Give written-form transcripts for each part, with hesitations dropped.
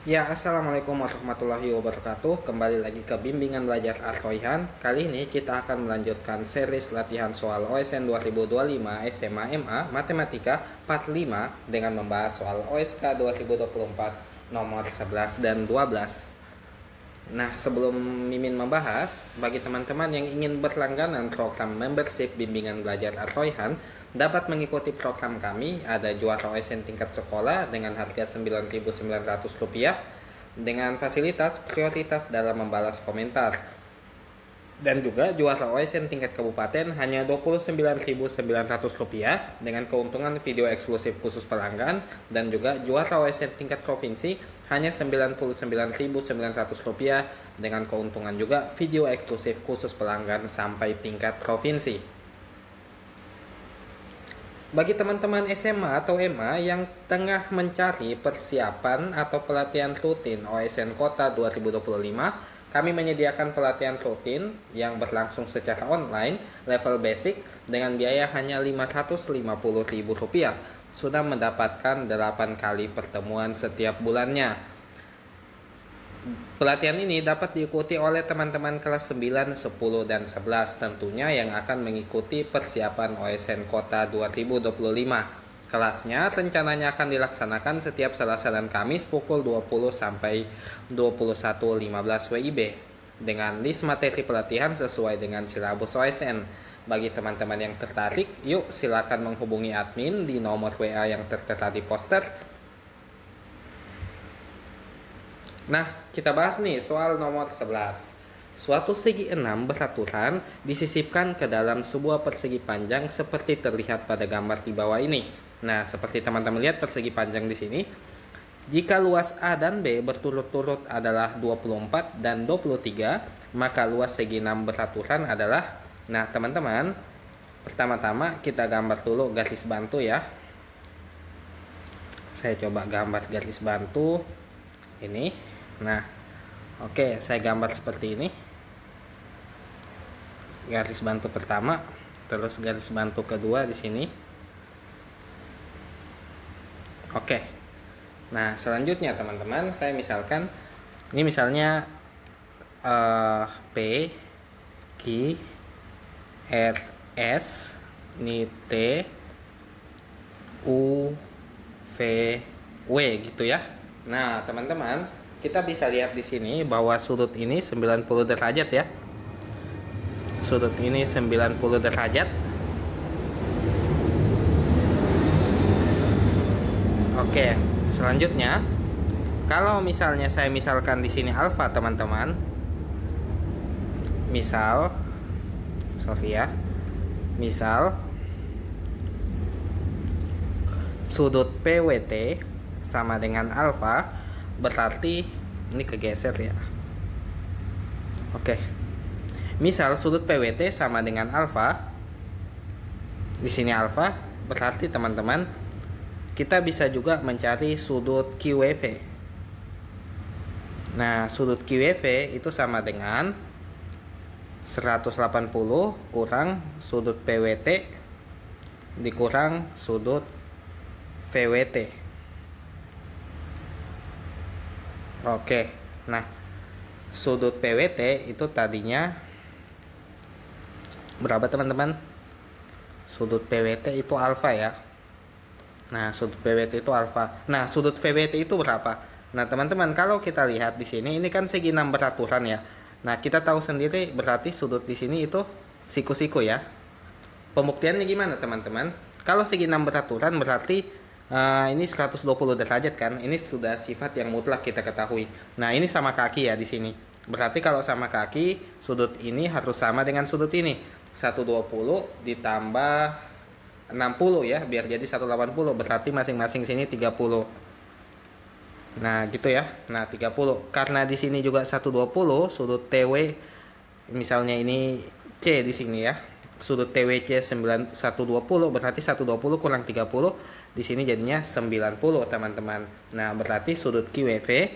Ya, Assalamualaikum warahmatullahi wabarakatuh. Kembali lagi ke Bimbingan Belajar Artoihan. Kali ini kita akan melanjutkan series latihan soal OSN 2025 SMA MA Matematika Part 5 dengan membahas soal OSK 2024 nomor 11 dan 12. Nah, sebelum Mimin membahas, bagi teman-teman yang ingin berlangganan program membership Bimbingan Belajar Artoihan, dapat mengikuti program kami. Ada juara OSN tingkat sekolah dengan harga Rp9.900 dengan fasilitas prioritas dalam membalas komentar. Dan juga juara OSN tingkat kabupaten hanya Rp29.900 dengan keuntungan video eksklusif khusus pelanggan. Dan juga juara OSN tingkat provinsi hanya Rp99.900 dengan keuntungan juga video eksklusif khusus pelanggan sampai tingkat provinsi. Bagi teman-teman SMA atau MA yang tengah mencari persiapan atau pelatihan rutin OSN Kota 2025, kami menyediakan pelatihan rutin yang berlangsung secara online level basic dengan biaya hanya Rp550.000. Sudah mendapatkan 8 kali pertemuan setiap bulannya. Pelatihan ini dapat diikuti oleh teman-teman kelas 9, 10, dan 11 tentunya yang akan mengikuti persiapan OSN Kota 2025. Kelasnya rencananya akan dilaksanakan setiap Selasa dan Kamis pukul 20 sampai 21.15 WIB dengan list materi pelatihan sesuai dengan silabus OSN. Bagi teman-teman yang tertarik, yuk silakan menghubungi admin di nomor WA yang tertera di poster. Nah, kita bahas nih soal nomor 11. Suatu segi enam beraturan disisipkan ke dalam sebuah persegi panjang seperti terlihat pada gambar di bawah ini. Nah, seperti teman-teman lihat persegi panjang di sini. Jika luas A dan B berturut-turut adalah 24 dan 23, maka luas segi 6 beraturan adalah, nah teman-teman, pertama-tama kita gambar dulu garis bantu ya. Saya coba gambar garis bantu ini. Nah, oke, saya gambar seperti ini. Garis bantu pertama, terus garis bantu kedua di sini. Oke. Nah, selanjutnya teman-teman, saya misalkan ini misalnya P, Q, R, S, ini T, U, V, W gitu ya. Nah, teman-teman, kita bisa lihat di sini bahwa sudut ini 90 derajat ya. Sudut ini 90 derajat. Oke, selanjutnya kalau misalnya saya misalkan di sini alfa teman-teman. Misal sudut PWT sama dengan alfa, berarti ini kegeser ya. Oke. Misal sudut PWT sama dengan alfa. Di sini alfa, berarti teman-teman kita bisa juga mencari sudut QWV. Nah, sudut QWV itu sama dengan 180 kurang sudut PWT dikurang sudut VWT. Oke, nah sudut PWT itu tadinya berapa teman-teman? Sudut PWT itu alfa ya. Nah, sudut PWT itu alfa. Nah, sudut VWT itu berapa? Nah, teman-teman, kalau kita lihat di sini ini kan segi 6 beraturan ya. Nah, kita tahu sendiri berarti sudut di sini itu siku-siku ya. Pembuktiannya gimana, teman-teman? Kalau segi 6 beraturan berarti ini 120 derajat kan. Ini sudah sifat yang mutlak kita ketahui. Nah, ini sama kaki ya di sini. Berarti kalau sama kaki, sudut ini harus sama dengan sudut ini. 120 ditambah 60 ya, biar jadi 180, berarti masing-masing sini 30. Nah, gitu ya. Nah, 30. Karena di sini juga 120, sudut TW misalnya ini C di sini ya. Sudut TWC 120, berarti 120 kurang 30, di sini jadinya 90, teman-teman. Nah, berarti sudut QWV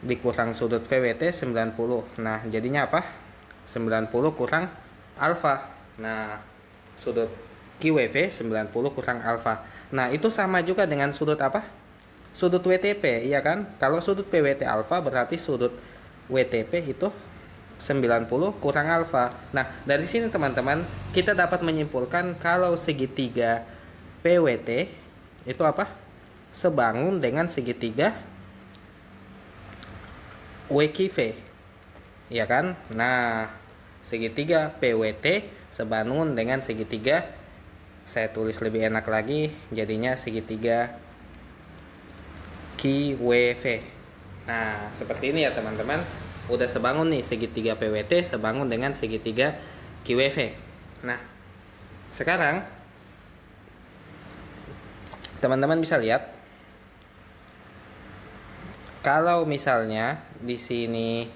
dikurang sudut VWT 90. Nah, jadinya apa? 90 kurang alfa. Nah, sudut QWV 90 kurang alfa. Nah, itu sama juga dengan sudut apa? sudut WTP, iya kan? Kalau sudut PWT alfa berarti sudut WTP itu 90 kurang alfa. Nah, dari sini teman-teman, kita dapat menyimpulkan kalau segitiga PWT itu apa? Sebangun dengan segitiga WQV. Iya kan? Nah, segitiga PWT sebangun dengan segitiga, saya tulis lebih enak lagi, jadinya segitiga QWV. Nah, seperti ini ya teman-teman. Udah sebangun nih segitiga PWT sebangun dengan segitiga QWV. Nah, sekarang teman-teman bisa lihat kalau misalnya di sini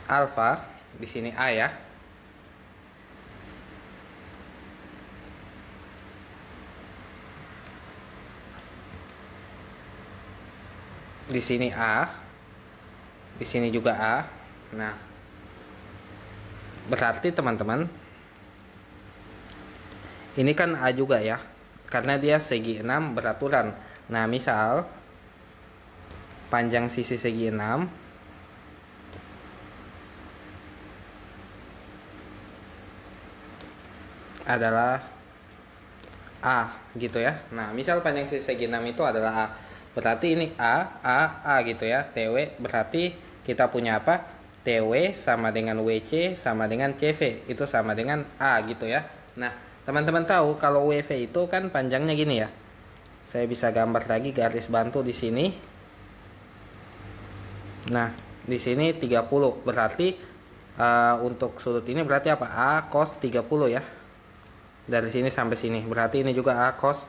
alfa, di sini A ya. Di sini A, di sini juga A. Nah, berarti teman-teman ini kan A juga ya, karena dia segi 6 beraturan. Nah, misal panjang sisi segi 6 adalah A gitu ya. Nah, misal panjang sisi segi 6 itu adalah A. Berarti ini A gitu ya. TW berarti kita punya apa? TW sama dengan WC sama dengan CV. Itu sama dengan A gitu ya. Nah, teman-teman tahu kalau WV itu kan panjangnya gini ya. Saya bisa gambar lagi garis bantu di sini. Nah, di sini 30. Berarti untuk sudut ini berarti apa? A cos 30 ya. Dari sini sampai sini. Berarti ini juga A cos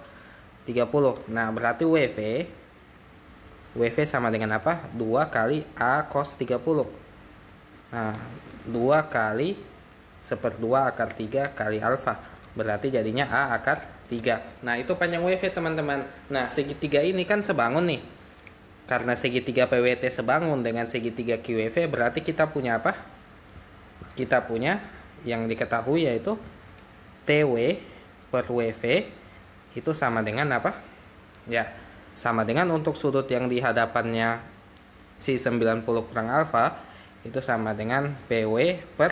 30. Nah, berarti WV sama dengan apa? 2 kali A cos 30. Nah, 2 kali 1/2 akar 3 kali alfa. Berarti jadinya A akar 3. Nah, itu panjang WV teman-teman. Nah, segitiga ini kan sebangun nih. Karena segitiga PWT sebangun dengan segitiga QWV, berarti kita punya apa? Kita punya yang diketahui yaitu TW per WV itu sama dengan apa? Ya, sama dengan untuk sudut yang di hadapannya si 90 kurang alfa itu sama dengan PW per,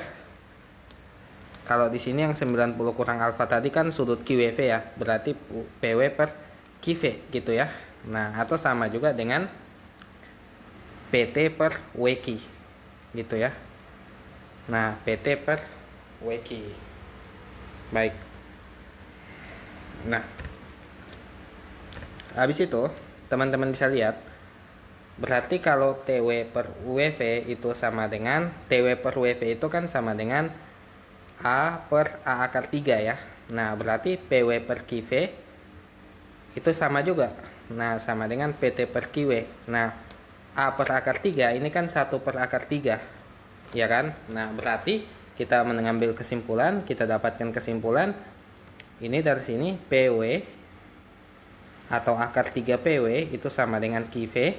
kalau di sini yang 90 kurang alfa tadi kan sudut QWV ya, berarti PW per QV gitu ya. Nah, atau sama juga dengan PT per WQ gitu ya. Nah, PT per WQ. Baik. Nah, habis itu teman-teman bisa lihat berarti kalau TW per WV itu sama dengan TW per WV itu kan sama dengan A per A akar 3 ya. Nah, berarti PW per QV itu sama juga. Nah, sama dengan PT per QW. Nah, A per akar 3 ini kan 1 per akar 3 ya kan. Nah, berarti kita mengambil kesimpulan, kita dapatkan kesimpulan ini dari sini PW atau akar 3 PW itu sama dengan QV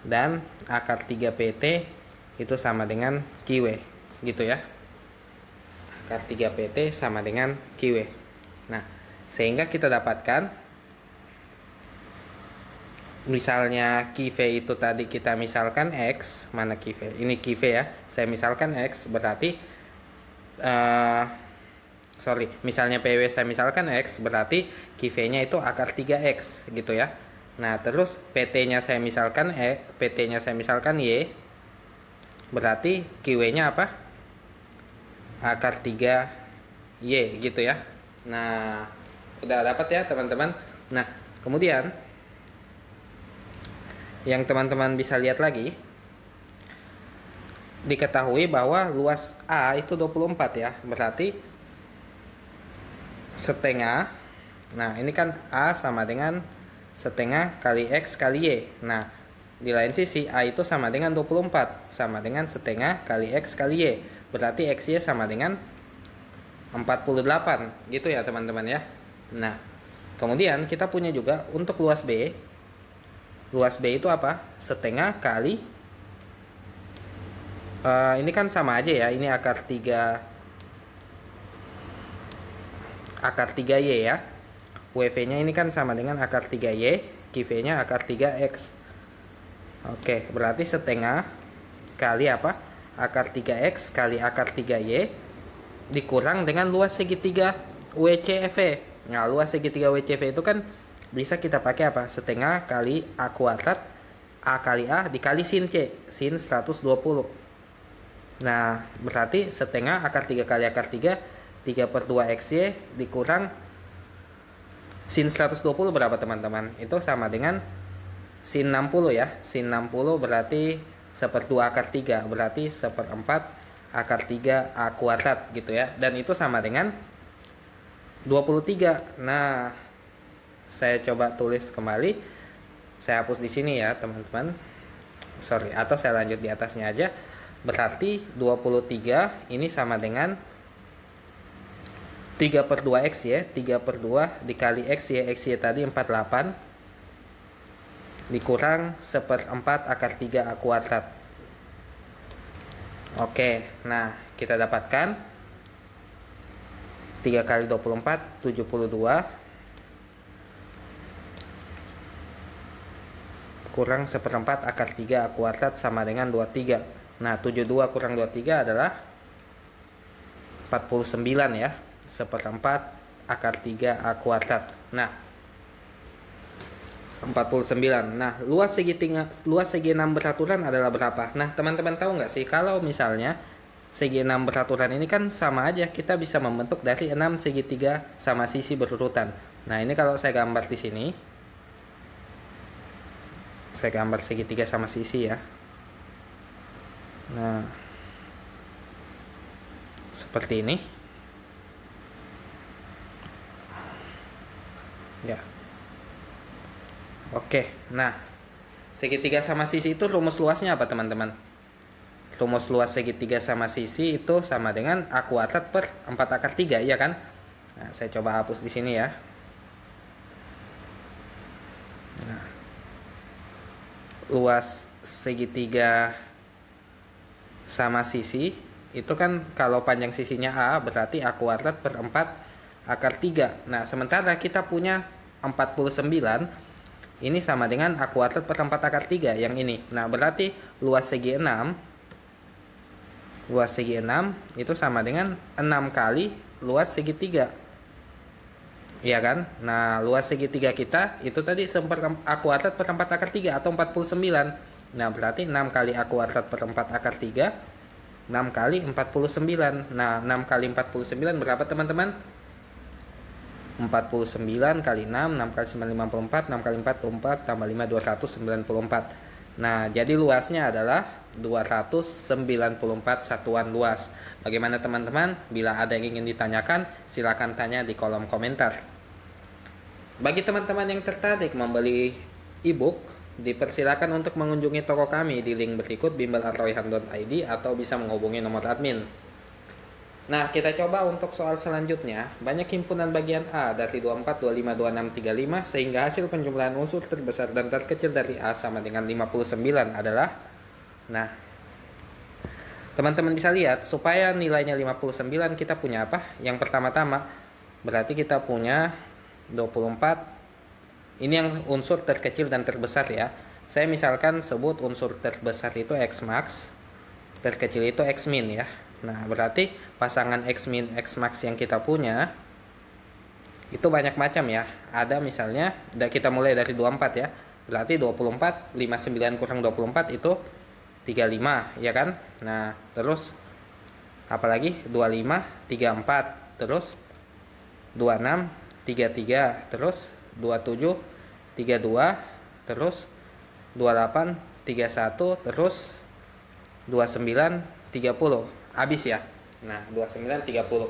dan akar 3 PT itu sama dengan QW gitu ya. Akar 3 PT sama dengan QW. Nah, sehingga kita dapatkan misalnya QV itu tadi kita misalkan X, mana QV? Ini QV ya. Saya misalkan X berarti misalnya PW saya misalkan X, berarti QV-nya itu akar 3X gitu ya. Nah, terus PT-nya saya misalkan PT-nya saya misalkan Y, berarti QW-nya apa? Akar 3Y gitu ya. Nah, udah dapat ya teman-teman. Nah, kemudian yang teman-teman bisa lihat lagi, diketahui bahwa luas A itu 24 ya. Berarti setengah, nah ini kan A sama dengan setengah kali X kali Y. Nah, di lain sisi A itu sama dengan 24, sama dengan setengah kali X kali Y. Berarti XY sama dengan 48 gitu ya teman-teman ya. Nah, kemudian kita punya juga untuk luas B. Luas B itu apa? Setengah kali ini kan sama aja ya, ini akar 3Y ya. WV-nya ini kan sama dengan akar 3Y. QV-nya akar 3X. Oke, berarti setengah kali apa? Akar 3X kali akar 3Y dikurang dengan luas segitiga WCV. Nah, luas segitiga WCV itu kan bisa kita pakai apa? Setengah kali A kuadrat A kali A dikali sin C, sin 120. Nah, berarti setengah akar 3 kali akar 3, 3/2 XY dikurang sin 120 berapa teman-teman? Itu sama dengan sin 60 ya. Sin 60 berarti 1/2 akar 3, berarti 1/4 akar 3 A kuadrat gitu ya. Dan itu sama dengan 23. Nah, saya coba tulis kembali. Saya hapus di sini ya, teman-teman. Sorry, atau saya lanjut di atasnya aja. Berarti 23 ini sama dengan 3/2 X ya. 3/2 dikali X ya. X ya tadi 48 dikurang 1/4 akar 3 A kuadrat. Oke, nah kita dapatkan 3 kali 24, 72 kurang 1/4 akar 3 A kuadrat sama dengan 23. Nah, 72 kurang 23 adalah 49 ya. 1/4 akar 3 A kuadrat. Nah, 49. Nah, luas segi 6 beraturan adalah berapa? Nah, teman-teman tahu nggak sih kalau misalnya segi 6 beraturan ini kan sama aja, kita bisa membentuk dari 6 segitiga sama sisi berurutan. Nah, ini kalau saya gambar di sini. Saya gambar segitiga sama sisi ya. Nah, seperti ini. Ya. Oke, nah segitiga sama sisi itu rumus luasnya apa teman-teman? Rumus luas segitiga sama sisi itu sama dengan A kuadrat per 4 akar 3, ya kan? Nah, saya coba hapus di sini ya. Nah, luas segitiga sama sisi itu kan kalau panjang sisinya A berarti A kuadrat per 4 akar 3. Nah, sementara kita punya 49. Ini sama dengan A kuadrat per 4 akar 3 yang ini. Nah, berarti luas segi 6 itu sama dengan 6 kali luas segitiga. Iya kan? Nah, luas segitiga kita itu tadi A kuadrat per 4 akar 3 atau 49. Nah, berarti 6 kali A kuadrat per 4 akar 3, 6 kali 49. Nah, 6 kali 49 berapa teman-teman? 49 kali 6, 6 kali 9 54, 6 kali 4 24, tambah 5 294. Nah, jadi luasnya adalah 294 satuan luas. Bagaimana teman-teman? Bila ada yang ingin ditanyakan, silakan tanya di kolom komentar. Bagi teman-teman yang tertarik membeli e-book, dipersilakan untuk mengunjungi toko kami di link berikut bimbel@royhan.id atau bisa menghubungi nomor admin. Nah, kita coba untuk soal selanjutnya. Banyak himpunan bagian A dari 24, 25, 26, 35 sehingga hasil penjumlahan unsur terbesar dan terkecil dari A sama dengan 59 adalah. Nah, teman-teman bisa lihat supaya nilainya 59 kita punya apa? Yang pertama-tama berarti kita punya 24. Ini yang unsur terkecil dan terbesar ya. Saya misalkan sebut unsur terbesar itu X max, terkecil itu X min ya. Nah, berarti pasangan X min X max yang kita punya itu banyak macam ya. Ada misalnya, kita mulai dari 24 ya. Berarti 24, 59 kurang 24 itu 35 ya kan. Nah, terus apalagi 25, 34, terus 26, 33, terus 27, 32, terus 28, 31, terus 29, 30. Habis ya. Nah, 29, 30.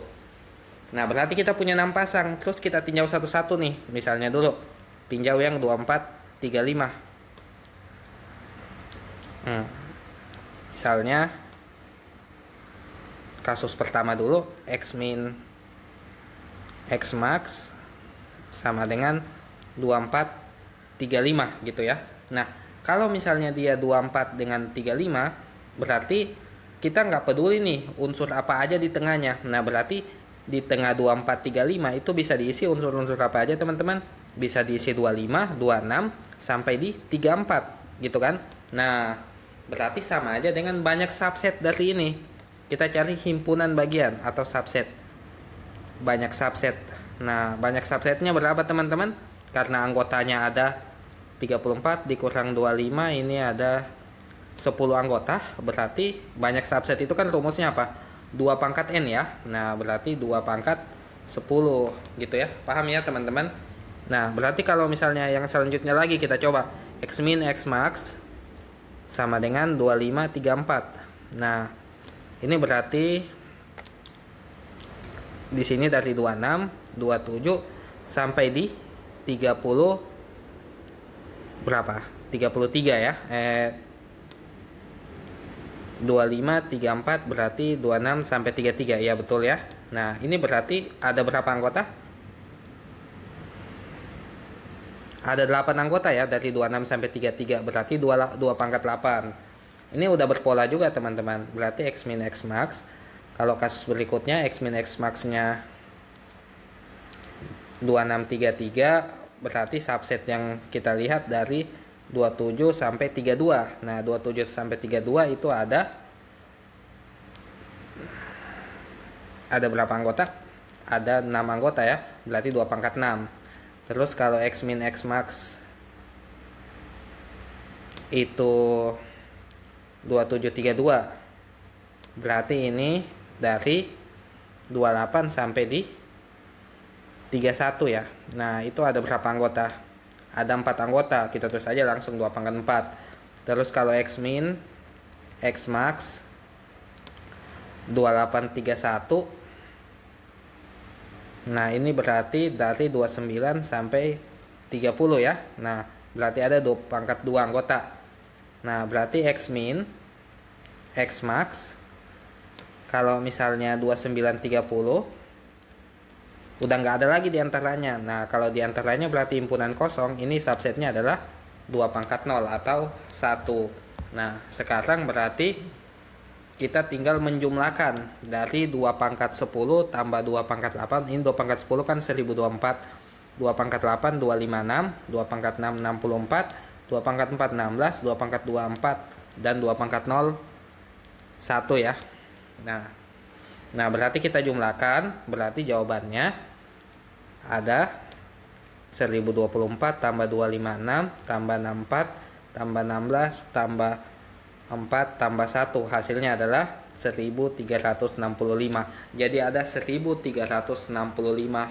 Nah, berarti kita punya 6 pasang. Terus kita tinjau satu-satu nih. Misalnya dulu tinjau yang 24, 35. Misalnya kasus pertama dulu, X min X max sama dengan 24, 35 gitu ya. Nah, kalau misalnya dia 24 dengan 35, berarti kita nggak peduli nih unsur apa aja di tengahnya. Nah, berarti di tengah 24, 35 itu bisa diisi unsur-unsur apa aja teman-teman? bisa diisi 25, 26 sampai di 34 gitu kan. Nah, berarti sama aja dengan banyak subset dari ini. Kita cari himpunan bagian atau subset. Banyak subset. Nah, banyak subsetnya berapa teman-teman? Karena anggotanya ada 34 dikurang 25, ini ada 10 anggota. Berarti banyak subset itu kan rumusnya apa? 2 pangkat N ya. Nah, berarti 2 pangkat 10 gitu ya. Paham ya teman-teman? Nah, berarti kalau misalnya yang selanjutnya lagi kita coba X min X max sama dengan 25, 34. Nah, ini berarti di sini dari 26, 27 sampai di 30 berapa? 33 ya. 25, 34 berarti 26 sampai 33. Ya, betul ya. Nah, ini berarti ada berapa anggota? Ada 8 anggota ya, dari 26 sampai 33, berarti 2 pangkat 8. Ini udah berpola juga teman-teman. Berarti X min X max. Kalau kasus berikutnya X min X max-nya 2633, berarti subset yang kita lihat dari 27 sampai 32. Nah, 27 sampai 32 itu ada berapa anggota? Ada 6 anggota ya. Berarti 2 pangkat 6. Terus kalau X min X max itu 2732, berarti ini dari 28 sampai di 31 ya. Nah, itu ada berapa anggota? Ada 4 anggota. Kita tulis aja langsung 2 pangkat 4. Terus kalau X min X max 2831, nah ini berarti dari 29 sampai 30 ya. Nah, berarti ada 2 pangkat 2 anggota. Nah, berarti X min X max kalau misalnya 2930 udah nggak ada lagi diantaranya. Nah, kalau diantaranya berarti himpunan kosong. Ini subsetnya adalah 2 pangkat 0 atau 1. Nah, sekarang berarti kita tinggal menjumlahkan dari 2 pangkat 10 tambah 2 pangkat 8. Ini 2 pangkat 10 kan 1024. 2 pangkat 8 256, 2 pangkat 6 64, 2 pangkat 4 16, 2 pangkat 2 4, dan 2 pangkat 0 1 ya. Nah, berarti kita jumlahkan, berarti jawabannya ada 1024 tambah 256 tambah 64 tambah 16 tambah 4 tambah 1, hasilnya adalah 1365. Jadi ada 1365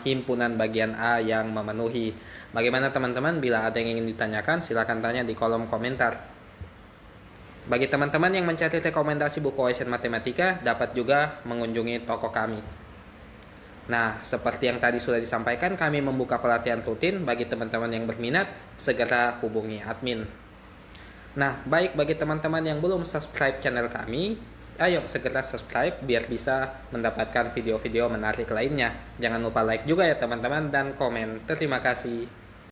himpunan bagian A yang memenuhi. Bagaimana teman-teman? Bila ada yang ingin ditanyakan, silakan tanya di kolom komentar. Bagi teman-teman yang mencari rekomendasi buku OSN Matematika, dapat juga mengunjungi toko kami. Nah, seperti yang tadi sudah disampaikan, kami membuka pelatihan rutin. Bagi teman-teman yang berminat, segera hubungi admin. Nah, baik bagi teman-teman yang belum subscribe channel kami, ayo segera subscribe biar bisa mendapatkan video-video menarik lainnya. Jangan lupa like juga ya teman-teman dan komen. Terima kasih.